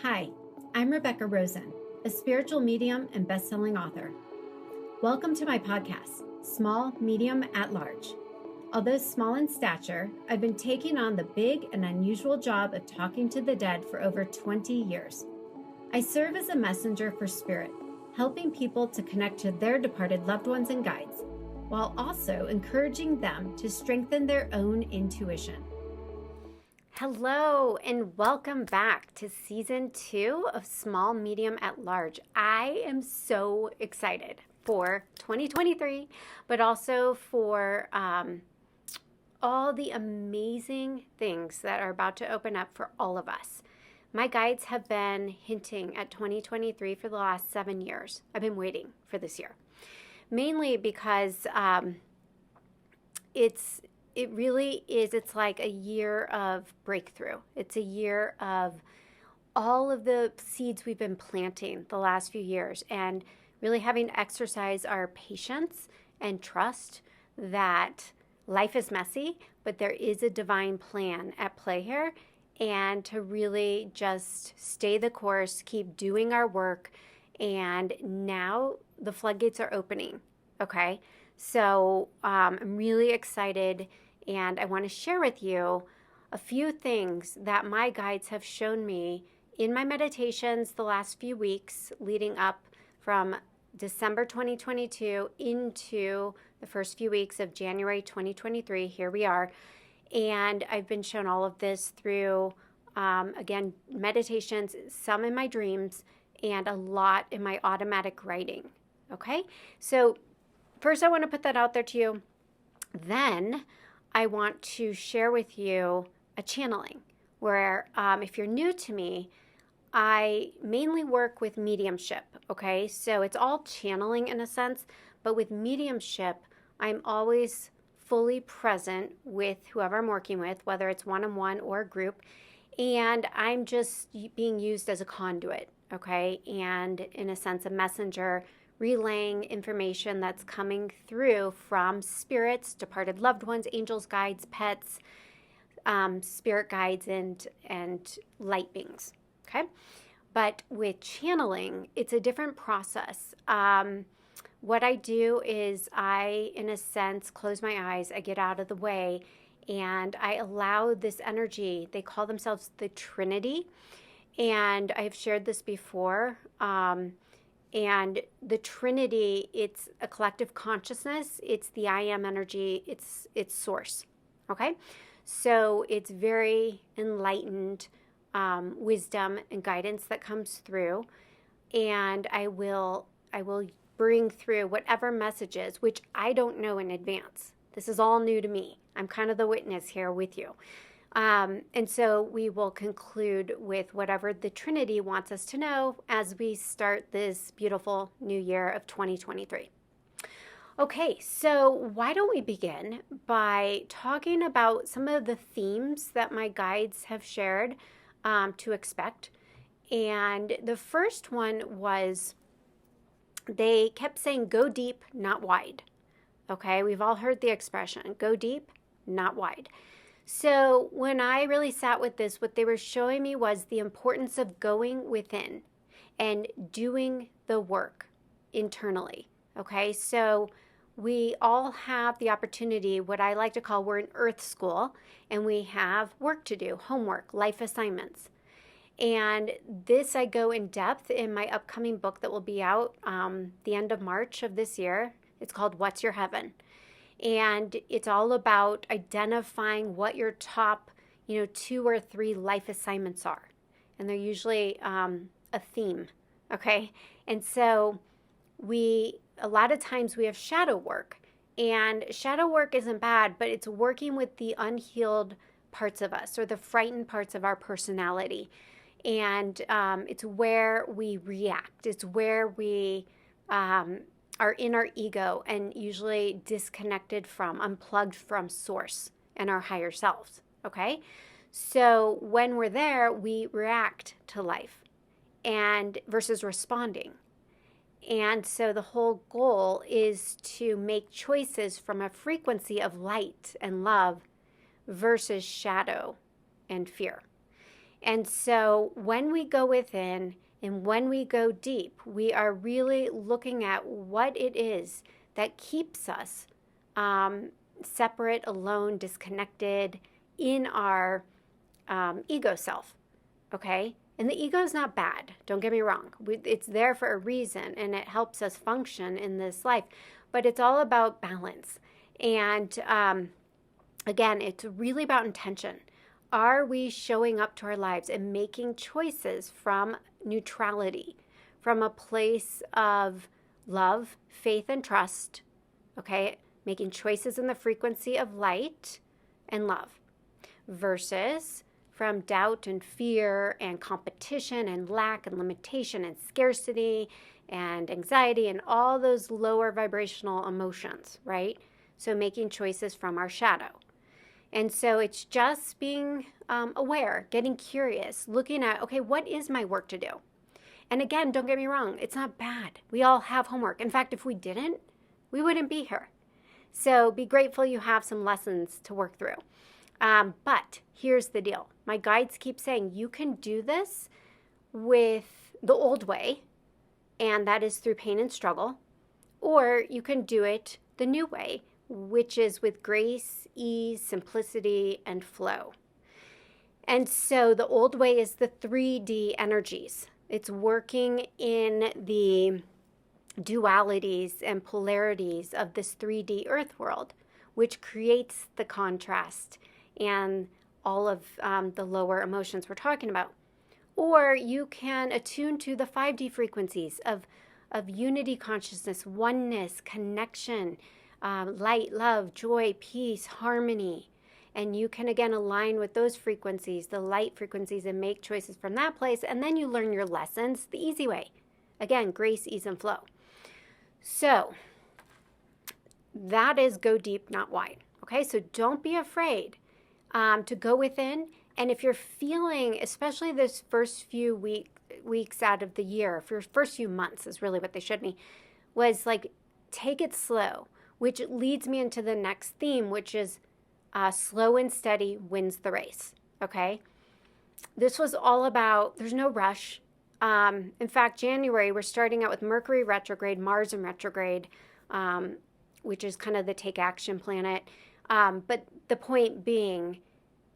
Hi, I'm Rebecca Rosen, a spiritual medium and best-selling author. Welcome to my podcast, Small, Medium, at Large. Although small in stature, I've been taking on the big and unusual job of talking to the dead for over 20 years. I serve as a messenger for spirit, helping people to connect to their departed loved ones and guides, while also encouraging them to strengthen their own intuition. Hello, and welcome back to season 2 of Small, Medium, at Large. I am so excited for 2023, but also for all the amazing things that are about to open up for all of us. My guides have been hinting at 2023 for the last 7 years. I've been waiting for this year, mainly because it really is, it's like a year of breakthrough. It's a year of all of the seeds we've been planting the last few years and really having to exercise our patience and trust that life is messy, but there is a divine plan at play here, and to really just stay the course, keep doing our work, and now the floodgates are opening, okay? So I'm really excited, and I want to share with you a few things that my guides have shown me in my meditations the last few weeks leading up from December 2022 into the first few weeks of January 2023. Here we are. And I've been shown all of this through, again, meditations, some in my dreams, and a lot in my automatic writing. Okay? So first, I want to put that out there to you. Then I want to share with you a channeling where, if you're new to me, I mainly work with mediumship, okay? So it's all channeling in a sense, but with mediumship, I'm always fully present with whoever I'm working with, whether it's one-on-one or a group, and I'm just being used as a conduit, okay? And in a sense, a messenger relaying information that's coming through from spirits, departed loved ones, angels, guides, pets, spirit guides, and light beings, okay? But with channeling, it's a different process. What I do is I, in a sense, close my eyes, I get out of the way, and I allow this energy. They call themselves the Trinity, and I've shared this before. And the Trinity, it's a collective consciousness. It's the I am energy. It's source. Okay? So it's very enlightened wisdom and guidance that comes through. And I will bring through whatever messages, which I don't know in advance. This is all new to me. I'm kind of the witness here with you. And so we will conclude with whatever the Trinity wants us to know as we start this beautiful new year of 2023. Okay, so why don't we begin by talking about some of the themes that my guides have shared to expect. And the first one was they kept saying, go deep, not wide. Okay, we've all heard the expression, go deep, not wide. So when I really sat with this, what they were showing me was the importance of going within and doing the work internally. Okay, so we all have the opportunity, what I like to call, we're in Earth School, and we have work to do, homework, life assignments. And this I go in depth in my upcoming book that will be out the end of March of this year. It's called What's Your Heaven? And it's all about identifying what your top, 2 or 3 life assignments are. And they're usually a theme, okay? And so a lot of times we have shadow work. And shadow work isn't bad, but it's working with the unhealed parts of us or the frightened parts of our personality. And it's where we react. It's where we are in our ego and usually disconnected from, unplugged from source and our higher selves, okay? So when we're there, we react to life and versus responding. And so the whole goal is to make choices from a frequency of light and love versus shadow and fear. And so when we go within and when we go deep, we are really looking at what it is that keeps us separate, alone, disconnected in our ego self, okay? And the ego is not bad, don't get me wrong. It's there for a reason, and it helps us function in this life. But it's all about balance. And again, it's really about intention. Are we showing up to our lives and making choices from neutrality, from a place of love, faith, and trust, okay? Making choices in the frequency of light and love versus from doubt and fear and competition and lack and limitation and scarcity and anxiety and all those lower vibrational emotions, right? So making choices from our shadow. And so it's just being aware, getting curious, looking at, okay, what is my work to do? And again, don't get me wrong, it's not bad. We all have homework. In fact, if we didn't, we wouldn't be here. So be grateful you have some lessons to work through. But here's the deal. My guides keep saying you can do this with the old way, and that is through pain and struggle, or you can do it the new way, which is with grace, ease, simplicity, and flow. And so the old way is the 3D energies. It's working in the dualities and polarities of this 3D earth world, which creates the contrast and all of the lower emotions we're talking about. Or you can attune to the 5D frequencies of unity consciousness, oneness, connection, light, love, joy, peace, harmony. And you can, again, align with those frequencies, the light frequencies, and make choices from that place. And then you learn your lessons the easy way. Again, grace, ease, and flow. So that is go deep, not wide. Okay, so don't be afraid to go within. And if you're feeling, especially this first few weeks out of the year, for first few months is really what they showed me, was like, take it slow, which leads me into the next theme, which is slow and steady wins the race, okay? This was all about, there's no rush. In fact, January, we're starting out with Mercury retrograde, Mars in retrograde, which is kind of the take action planet. But the point being,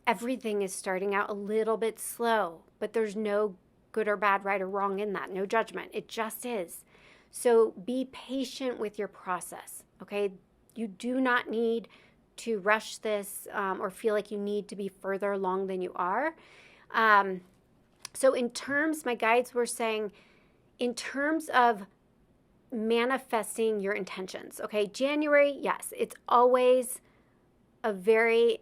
everything is starting out a little bit slow, but there's no good or bad, right or wrong in that, no judgment. It just is. So be patient with your process, okay? You do not need to rush this or feel like you need to be further along than you are. So in terms, my guides were saying, in terms of manifesting your intentions, okay, January, yes, it's always a very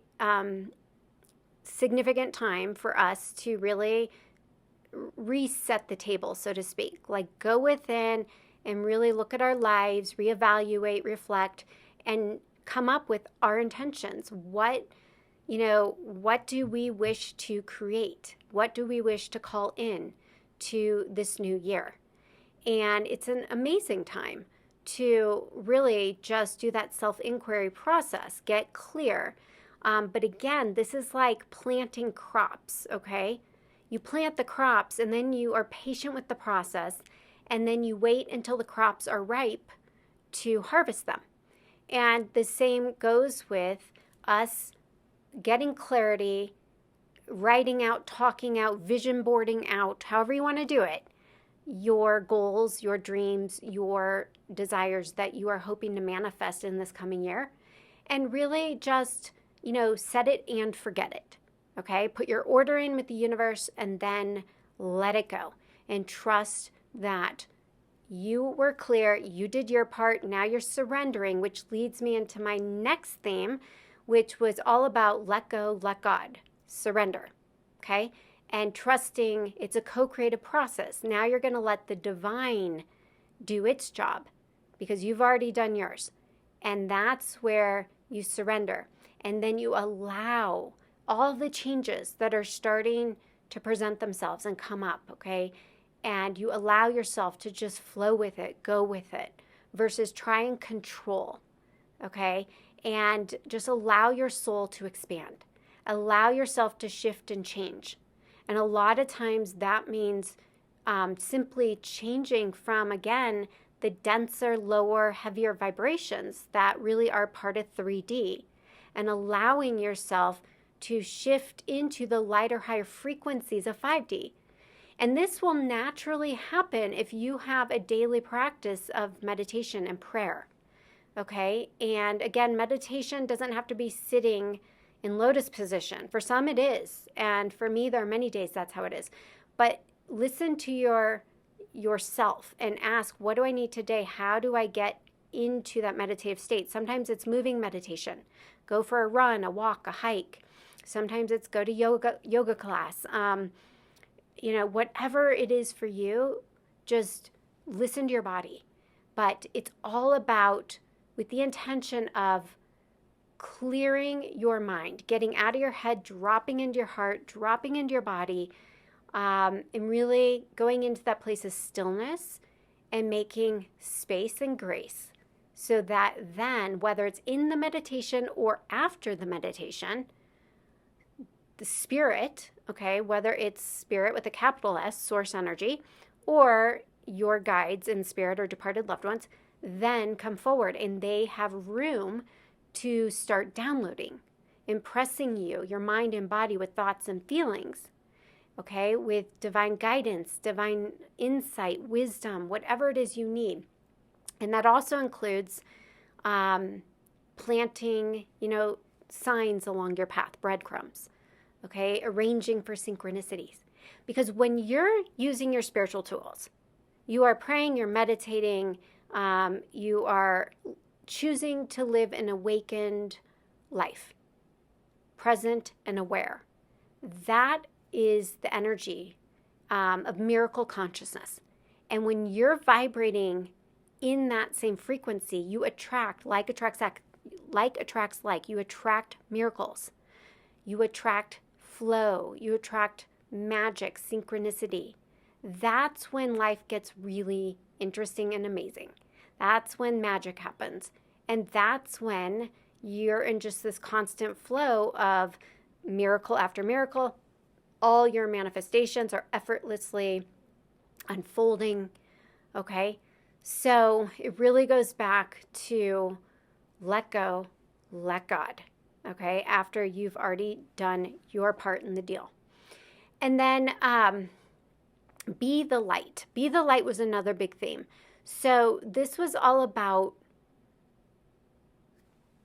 significant time for us to really reset the table, so to speak, like go within and really look at our lives, reevaluate, reflect, and come up with our intentions. What do we wish to create? What do we wish to call in to this new year? And it's an amazing time to really just do that self-inquiry process, get clear. But again, this is like planting crops, okay? You plant the crops and then you are patient with the process, and then you wait until the crops are ripe to harvest them. And the same goes with us getting clarity, writing out, talking out, vision boarding out, however you want to do it, your goals, your dreams, your desires that you are hoping to manifest in this coming year. And really just, set it and forget it, okay? Put your order in with the universe and then let it go. And trust that you were clear, you did your part, now you're surrendering, which leads me into my next theme, which was all about let go, let God, surrender, okay? And trusting it's a co-creative process. Now you're going to let the divine do its job because you've already done yours. And that's where you surrender. And then you allow all the changes that are starting to present themselves and come up, okay? And you allow yourself to just flow with it, go with it, versus try and control, okay? And just allow your soul to expand. Allow yourself to shift and change. And a lot of times that means simply changing from, again, the denser, lower, heavier vibrations that really are part of 3D, and allowing yourself to shift into the lighter, higher frequencies of 5D. And this will naturally happen if you have a daily practice of meditation and prayer. Okay? And again, meditation doesn't have to be sitting in lotus position. For some it is. And for me, there are many days that's how it is. But listen to yourself and ask, what do I need today? How do I get into that meditative state? Sometimes it's moving meditation. Go for a run, a walk, a hike. Sometimes it's go to yoga class. Whatever it is for you, just listen to your body. But it's all about, with the intention of clearing your mind, getting out of your head, dropping into your heart, dropping into your body, and really going into that place of stillness and making space and grace, so that then, whether it's in the meditation or after the meditation, the spirit, okay, whether it's spirit with a capital S, source energy, or your guides in spirit or departed loved ones, then come forward and they have room to start downloading, impressing you, your mind and body, with thoughts and feelings, okay, with divine guidance, divine insight, wisdom, whatever it is you need. And that also includes planting, signs along your path, breadcrumbs, okay, arranging for synchronicities. Because when you're using your spiritual tools, you are praying, you're meditating, you are choosing to live an awakened life, present and aware. That is the energy of miracle consciousness. And when you're vibrating in that same frequency, you attract, like attracts like. You attract miracles. You attract flow. You attract magic, synchronicity. That's when life gets really interesting and amazing. That's when magic happens. And that's when you're in just this constant flow of miracle after miracle. All your manifestations are effortlessly unfolding, okay? So it really goes back to let go, let God, okay? After you've already done your part in the deal. And then be the light. Be the light was another big theme. So this was all about,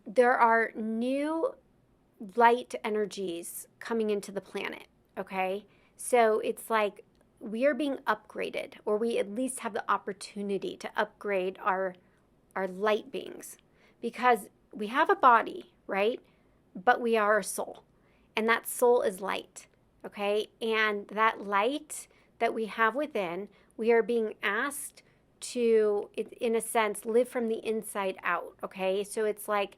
there are new light energies coming into the planet, okay? So it's like we are being upgraded, or we at least have the opportunity to upgrade our light beings, because we have a body, right? But we are a soul, and that soul is light, okay? And that light that we have within, we are being asked to, in a sense, live from the inside out, okay? So it's like,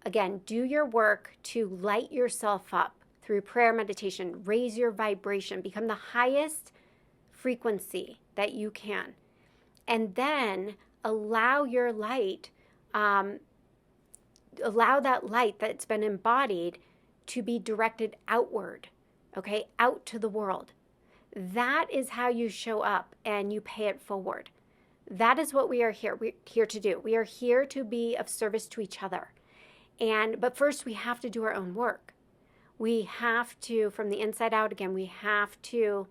again, do your work to light yourself up through prayer, meditation, raise your vibration, become the highest frequency that you can. And then allow your light, allow that light that's been embodied to be directed outward, okay, out to the world. That is how you show up and you pay it forward. That is what we're here to do. We are here to be of service to each other. But first we have to do our own work. We have to, from the inside out, again, we have to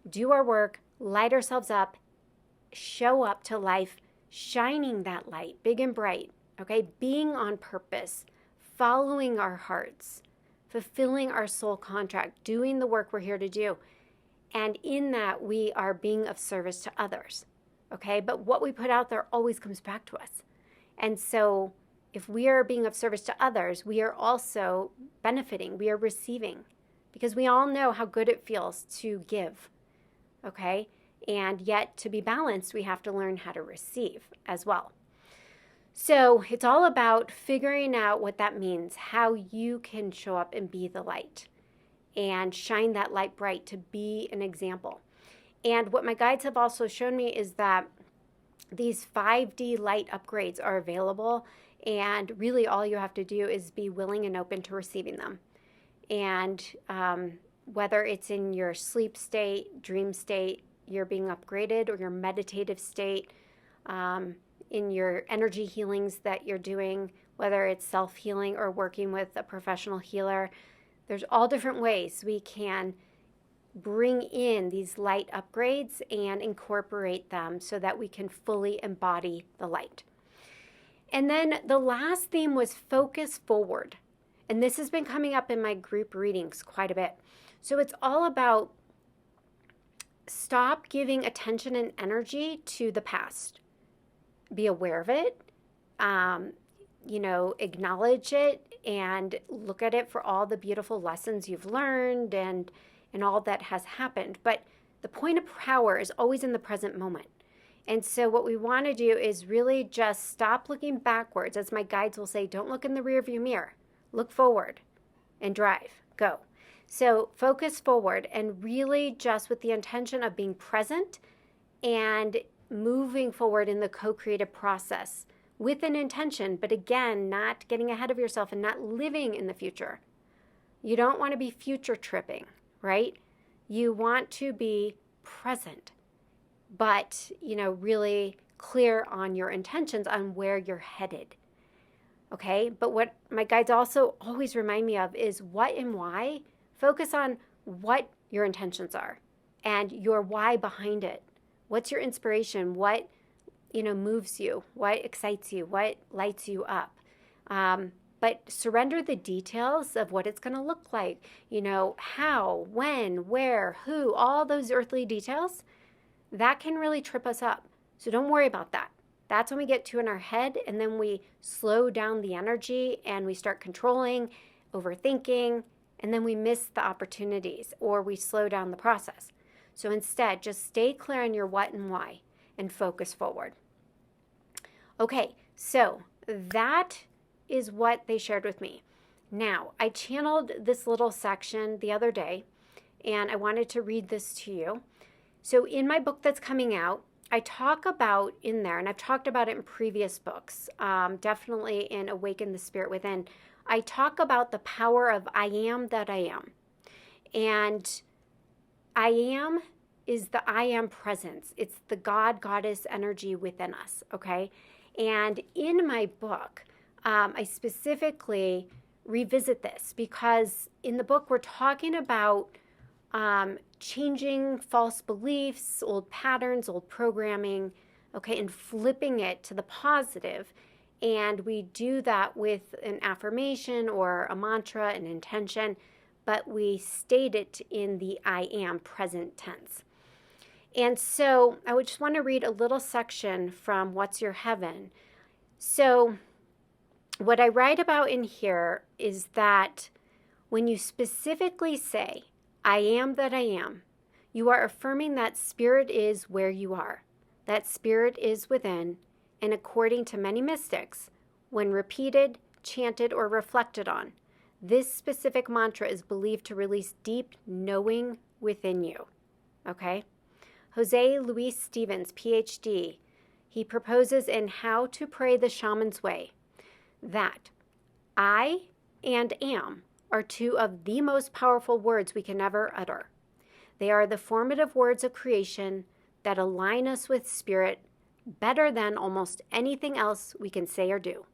do our work, light ourselves up, show up to life, shining that light, big and bright, okay? Being on purpose, following our hearts, fulfilling our soul contract, doing the work we're here to do. And in that, we are being of service to others, okay? But what we put out there always comes back to us. And so if we are being of service to others, we are also benefiting, we are receiving, because we all know how good it feels to give, okay? And yet to be balanced, we have to learn how to receive as well. So it's all about figuring out what that means, how you can show up and be the light and shine that light bright to be an example. And what my guides have also shown me is that these 5D light upgrades are available, and really all you have to do is be willing and open to receiving them. And whether it's in your sleep state, dream state, you're being upgraded, or your meditative state, in your energy healings that you're doing, whether it's self-healing or working with a professional healer. There's all different ways we can bring in these light upgrades and incorporate them so that we can fully embody the light. And then the last theme was focus forward. And this has been coming up in my group readings quite a bit. So it's all about stop giving attention and energy to the past. Be aware of it, acknowledge it, and look at it for all the beautiful lessons you've learned and all that has happened. But the point of power is always in the present moment. And so what we want to do is really just stop looking backwards. As my guides will say, don't look in the rearview mirror. Look forward and drive. Go. So focus forward and really just with the intention of being present and moving forward in the co-creative process with an intention, but again, not getting ahead of yourself and not living in the future. You don't want to be future tripping, right? You want to be present, but, really clear on your intentions on where you're headed. Okay? But what my guides also always remind me of is what and why. Focus on what your intentions are and your why behind it. What's your inspiration? What, moves you? What excites you? What lights you up? But surrender the details of what it's going to look like. How, when, where, who, all those earthly details, that can really trip us up. So don't worry about that. That's when we get too in our head, and then we slow down the energy and we start controlling, overthinking, and then we miss the opportunities or we slow down the process. So instead, just stay clear on your what and why and focus forward. Okay, so that is what they shared with me. Now, I channeled this little section the other day, and I wanted to read this to you. So in my book that's coming out, I talk about in there, and I've talked about it in previous books, definitely in Awaken the Spirit Within, I talk about the power of I am that I am. And I am is the I am presence. It's the God, goddess energy within us, okay? And in my book, I specifically revisit this because in the book we're talking about changing false beliefs, old patterns, old programming, okay, and flipping it to the positive. And we do that with an affirmation or a mantra, an intention, but we state it in the I am present tense. And so I would just want to read a little section from What's Your Heaven. So what I write about in here is that when you specifically say, I am that I am, you are affirming that spirit is where you are, that spirit is within, and according to many mystics, when repeated, chanted, or reflected on, this specific mantra is believed to release deep knowing within you. Okay? Jose Luis Stevens, PhD, he proposes in How to Pray the Shaman's Way that I and am are two of the most powerful words we can ever utter. They are the formative words of creation that align us with spirit better than almost anything else we can say or do.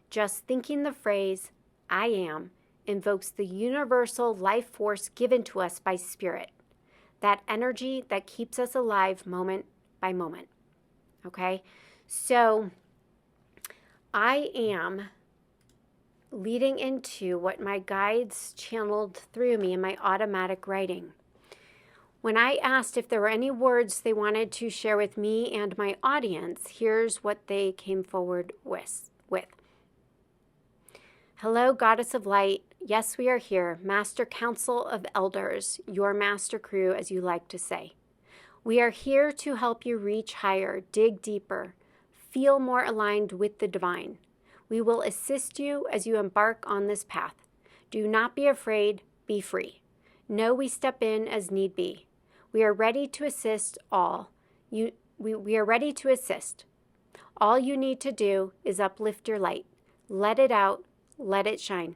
Just thinking the phrase, I am, invokes the universal life force given to us by spirit, that energy that keeps us alive moment by moment. Okay? So, I am leading into what my guides channeled through me in my automatic writing. When I asked if there were any words they wanted to share with me and my audience, here's what they came forward with. Hello, Goddess of Light. Yes, we are here, Master Council of Elders, your master crew, as you like to say. We are here to help you reach higher, dig deeper, feel more aligned with the divine. We will assist you as you embark on this path. Do not be afraid, be free. Know we step in as need be. We are ready to assist all. We are ready to assist. All you need to do is uplift your light. Let it out, let it shine.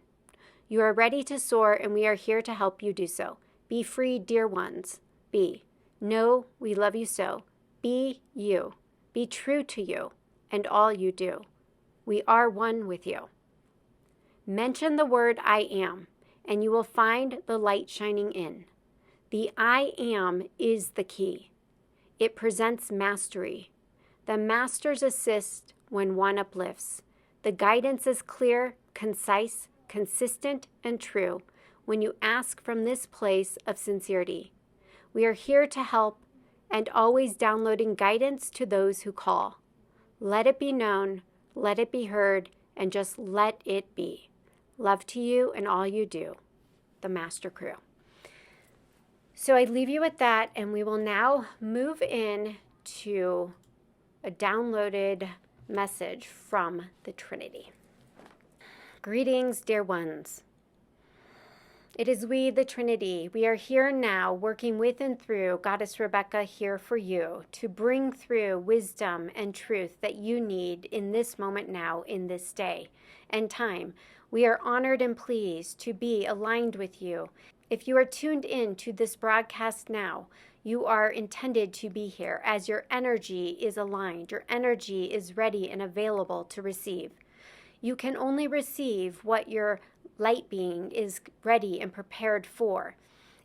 You are ready to soar, and we are here to help you do so. Be free, dear ones. Be. Know we love you so. Be you. Be true to you and all you do. We are one with you. Mention the word I am, and you will find the light shining in. The I am is the key. It presents mastery. The masters assist when one uplifts. The guidance is clear, concise, consistent, and true when you ask from this place of sincerity. We are here to help and always downloading guidance to those who call. Let it be known, let it be heard, and just let it be. Love to you and all you do. The Master Crew. So I leave you with that, and we will now move in to a downloaded message from the Trinity. Greetings, dear ones. It is we, the Trinity. We are here now, working with and through Goddess Rebecca here for you to bring through wisdom and truth that you need in this moment now, in this day and time. We are honored and pleased to be aligned with you. If you are tuned in to this broadcast now, you are intended to be here as your energy is aligned. Your energy is ready and available to receive. You can only receive what your light being is ready and prepared for.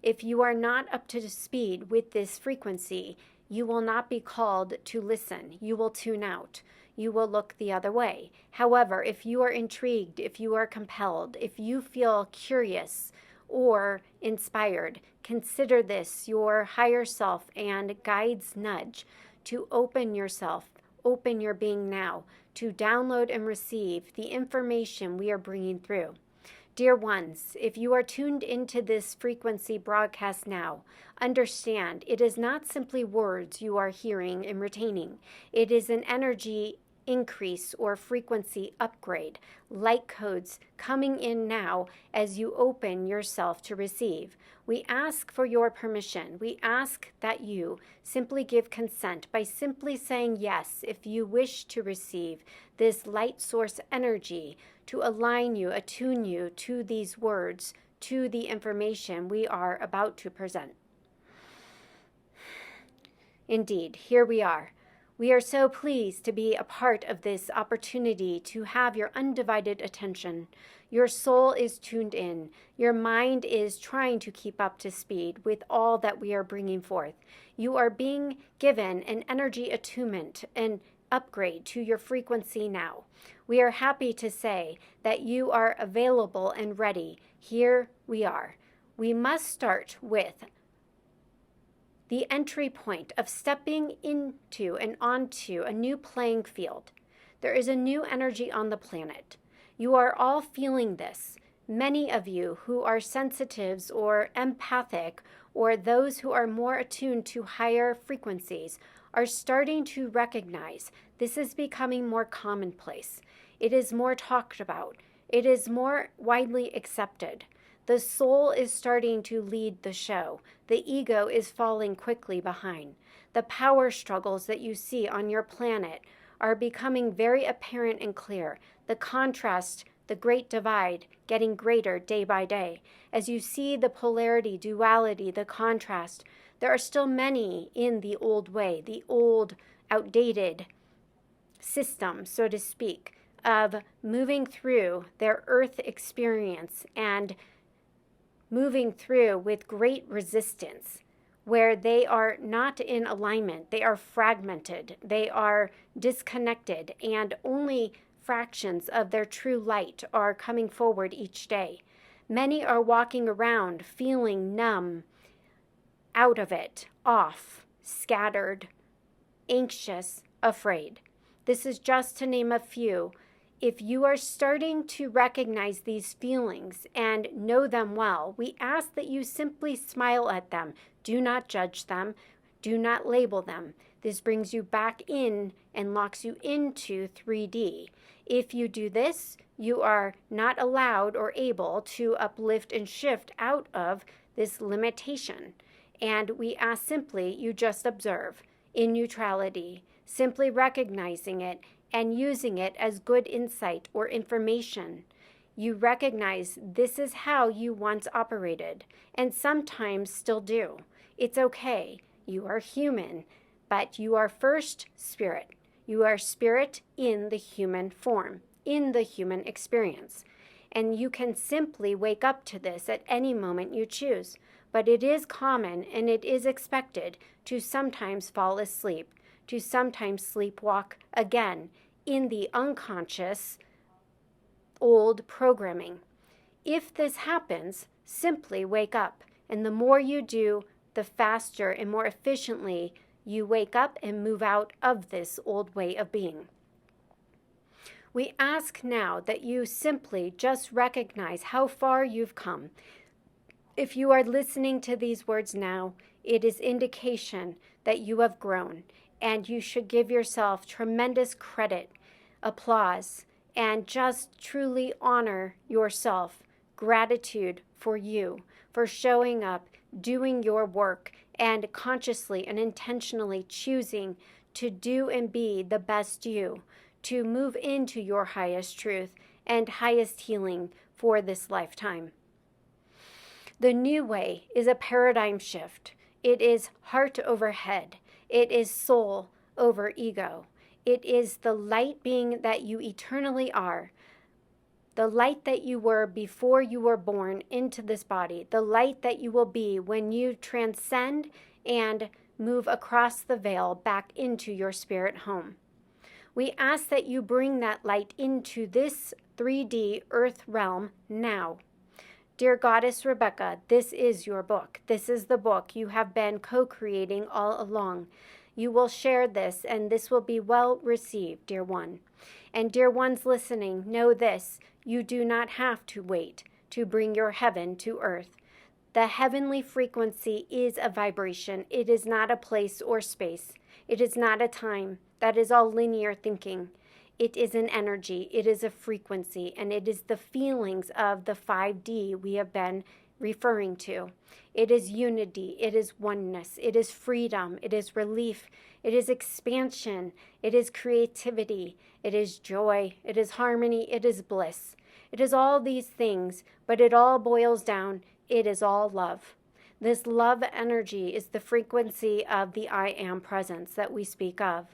If you are not up to speed with this frequency, you will not be called to listen. You will tune out. You will look the other way. However, if you are intrigued, if you are compelled, if you feel curious or inspired, consider this your higher self and guide's nudge to open yourself, open your being now, to download and receive the information we are bringing through. Dear ones, if you are tuned into this frequency broadcast now, understand it is not simply words you are hearing and retaining. It is an energy increase or frequency upgrade, light codes coming in now as you open yourself to receive. We ask for your permission. We ask that you simply give consent by simply saying yes if you wish to receive this light source energy to align you, attune you to these words, to the information we are about to present. Indeed, here we are. We are so pleased to be a part of this opportunity to have your undivided attention. Your soul is tuned in. Your mind is trying to keep up to speed with all that we are bringing forth. You are being given an energy attunement, an upgrade to your frequency now. We are happy to say that you are available and ready. Here we are. We must start with the entry point of stepping into and onto a new playing field. There is a new energy on the planet. You are all feeling this. Many of you who are sensitives or empathic, or those who are more attuned to higher frequencies, are starting to recognize this is becoming more commonplace. It is more talked about. It is more widely accepted. The soul is starting to lead the show. The ego is falling quickly behind. The power struggles that you see on your planet are becoming very apparent and clear. The contrast, the great divide, getting greater day by day. As you see the polarity, duality, the contrast, there are still many in the old way, the old, outdated system, so to speak, of moving through their earth experience and moving through with great resistance, where they are not in alignment, they are fragmented, they are disconnected, and only fractions of their true light are coming forward each day. Many are walking around feeling numb, out of it, off, scattered, anxious, afraid. This is just to name a few. If you are starting to recognize these feelings and know them well, we ask that you simply smile at them. Do not judge them. Do not label them. This brings you back in and locks you into 3D. If you do this, you are not allowed or able to uplift and shift out of this limitation. And we ask simply you just observe in neutrality, simply recognizing it and using it as good insight or information. You recognize this is how you once operated, and sometimes still do. It's okay. You are human, but you are first spirit. You are spirit in the human form, in the human experience. And you can simply wake up to this at any moment you choose. But it is common and it is expected to sometimes fall asleep, to sometimes sleepwalk again in the unconscious old programming. If this happens, simply wake up. And the more you do, the faster and more efficiently you wake up and move out of this old way of being. We ask now that you simply just recognize how far you've come. If you are listening to these words now, it is indication that you have grown, and you should give yourself tremendous credit, applause, and just truly honor yourself. Gratitude for you, for showing up, doing your work, and consciously and intentionally choosing to do and be the best you, to move into your highest truth and highest healing for this lifetime. The new way is a paradigm shift. It is heart over head. It is soul over ego. It is the light being that you eternally are, the light that you were before you were born into this body, the light that you will be when you transcend and move across the veil back into your spirit home. We ask that you bring that light into this 3D earth realm now. Dear Goddess Rebecca, this is your book. This is the book you have been co-creating all along. You will share this, and this will be well received, dear one. And dear ones listening, know this, you do not have to wait to bring your heaven to earth. The heavenly frequency is a vibration. It is not a place or space. It is not a time. That is all linear thinking. It is an energy. It is a frequency. And it is the feelings of the 5D we have been referring to. It is unity. It is oneness. It is freedom. It is relief. It is expansion. It is creativity. It is joy. It is harmony. It is bliss. It is all these things, but it all boils down. It is all love. This love energy is the frequency of the I am presence that we speak of.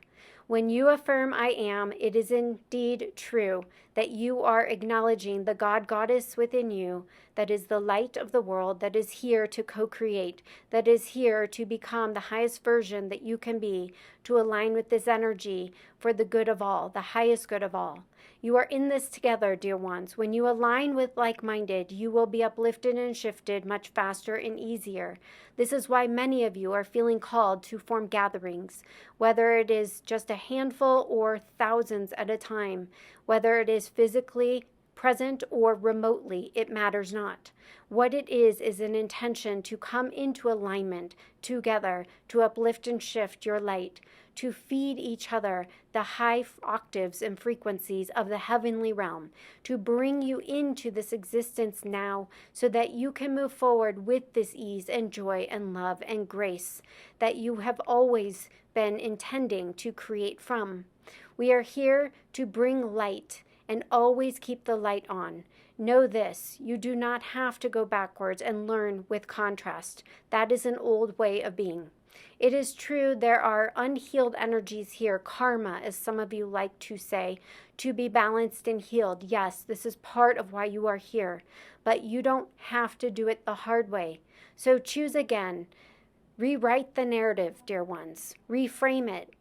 When you affirm I am, it is indeed true that you are acknowledging the God Goddess within you that is the light of the world, that is here to co-create, that is here to become the highest version that you can be, to align with this energy for the good of all, the highest good of all. You are in this together, dear ones. When you align with like-minded, you will be uplifted and shifted much faster and easier. This is why many of you are feeling called to form gatherings, whether it is just a handful or thousands at a time, whether it is physically present or remotely, it matters not. What it is an intention to come into alignment together, to uplift and shift your light, to feed each other the high octaves and frequencies of the heavenly realm, to bring you into this existence now so that you can move forward with this ease and joy and love and grace that you have always been intending to create from. We are here to bring light and always keep the light on. Know this, you do not have to go backwards and learn with contrast. That is an old way of being. It is true there are unhealed energies here, karma, as some of you like to say, to be balanced and healed. Yes, this is part of why you are here, but you don't have to do it the hard way. So choose again. Rewrite the narrative, dear ones. Reframe it.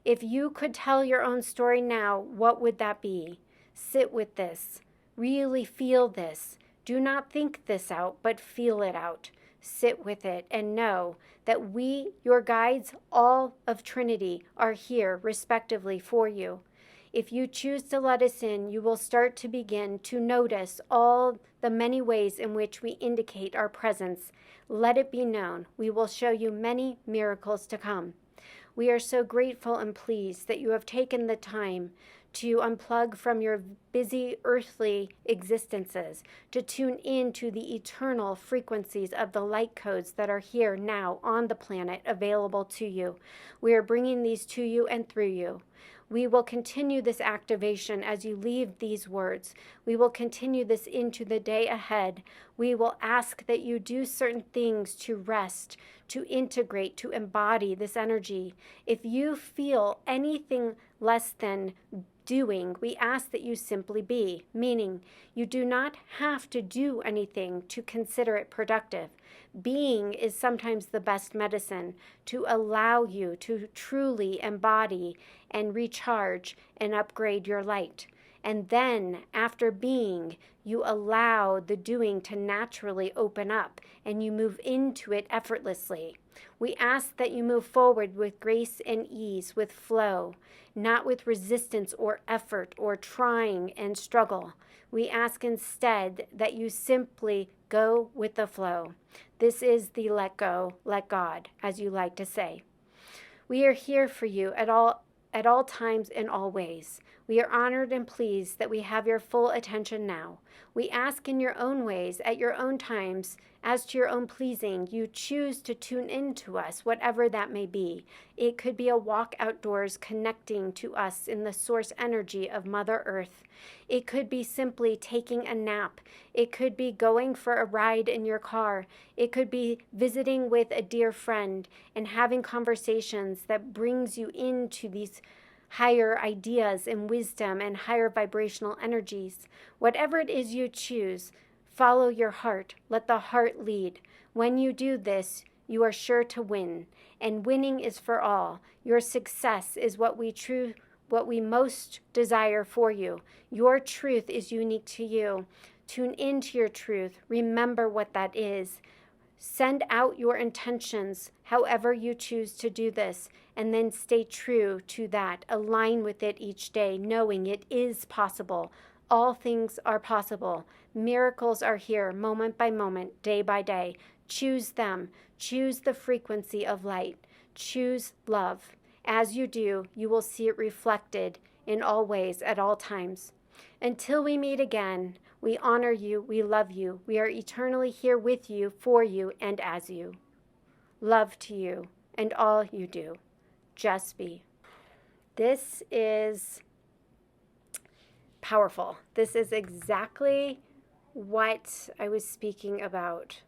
If you could tell your own story now, what would that be? Sit with this. Really feel this. Do not think this out, but feel it out. Sit with it and know that we, your guides, all of Trinity, are here respectively for you. If you choose to let us in, you will start to begin to notice all the many ways in which we indicate our presence. Let it be known. We will show you many miracles to come. We are so grateful and pleased that you have taken the time to unplug from your busy earthly existences, to tune in to the eternal frequencies of the light codes that are here now on the planet available to you. We are bringing these to you and through you. We will continue this activation as you leave these words. We will continue this into the day ahead. We will ask that you do certain things to rest, to integrate, to embody this energy. If you feel anything less than doing, we ask that you simply be, meaning you do not have to do anything to consider it productive. Being is sometimes the best medicine to allow you to truly embody and recharge and upgrade your light. And then, after being, you allow the doing to naturally open up and you move into it effortlessly. We ask that you move forward with grace and ease, with flow, not with resistance or effort or trying and struggle. We ask instead that you simply go with the flow. This is the let go, let God, as you like to say. We are here for you at all times in all ways. We are honored and pleased that we have your full attention now. We ask in your own ways, at your own times, as to your own pleasing, you choose to tune in to us, whatever that may be. It could be a walk outdoors connecting to us in the source energy of Mother Earth. It could be simply taking a nap. It could be going for a ride in your car. It could be visiting with a dear friend and having conversations that brings you into these higher ideas and wisdom and higher vibrational energies. Whatever it is you choose, follow your heart. Let the heart lead. When you do this, you are sure to win. And winning is for all. Your success is what we most desire for you. Your truth is unique to you. Tune into your truth. Remember what that is. Send out your intentions, however you choose to do this, and then stay true to that. Align with it each day, knowing it is possible. All things are possible. Miracles are here, moment by moment, day by day. Choose them. Choose the frequency of light. Choose love. As you do, you will see it reflected in all ways, at all times. Until we meet again, we honor you, we love you, we are eternally here with you, for you, and as you. Love to you and all you do. Just be. This is powerful. This is exactly what I was speaking about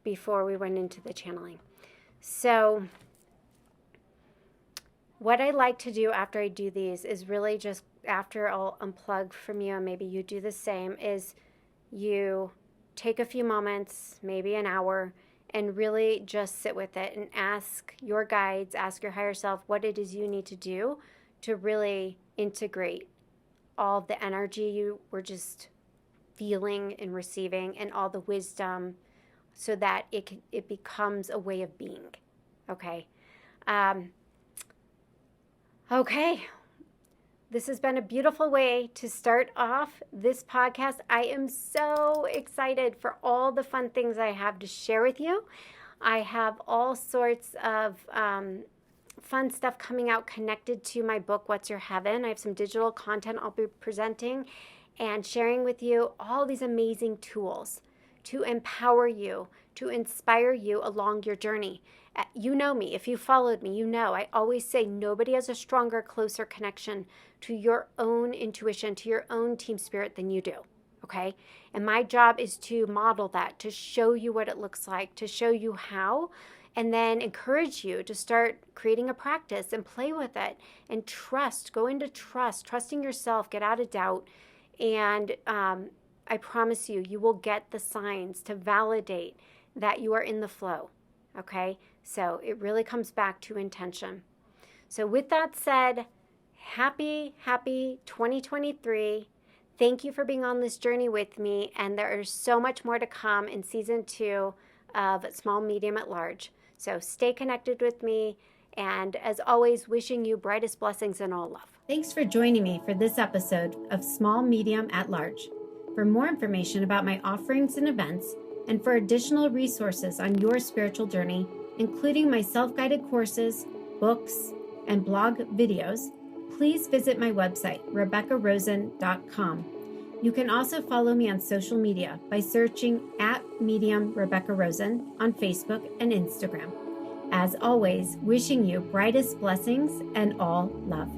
before we went into the channeling. So what I like to do after I do these is really just after I'll unplug from you, and maybe you do the same, is you take a few moments, maybe an hour, and really just sit with it and ask your guides, ask your higher self what it is you need to do to really integrate all the energy you were just feeling and receiving and all the wisdom so that it becomes a way of being. Okay. Okay. This has been a beautiful way to start off this podcast. I am so excited for all the fun things I have to share with you. I have all sorts of fun stuff coming out connected to my book, What's Your Heaven? I have some digital content I'll be presenting and sharing with you all these amazing tools to empower you, to inspire you along your journey. You know me. If you followed me, you know I always say nobody has a stronger, closer connection to your own intuition, to your own team spirit than you do, okay? And my job is to model that, to show you what it looks like, to show you how, and then encourage you to start creating a practice and play with it and trust, go into trusting yourself, get out of doubt, and I promise you, you will get the signs to validate that you are in the flow, okay? So it really comes back to intention. So with that said, happy 2023. Thank you for being on this journey with me. And there is so much more to come in season 2 of Small, Medium, at Large. So stay connected with me. And as always, wishing you brightest blessings and all love. Thanks for joining me for this episode of Small, Medium, at Large. For more information about my offerings and events, and for additional resources on your spiritual journey, including my self-guided courses, books, and blog videos, please visit my website, RebeccaRosen.com. You can also follow me on social media by searching @Medium Rebecca Rosen on Facebook and Instagram. As always, wishing you brightest blessings and all love.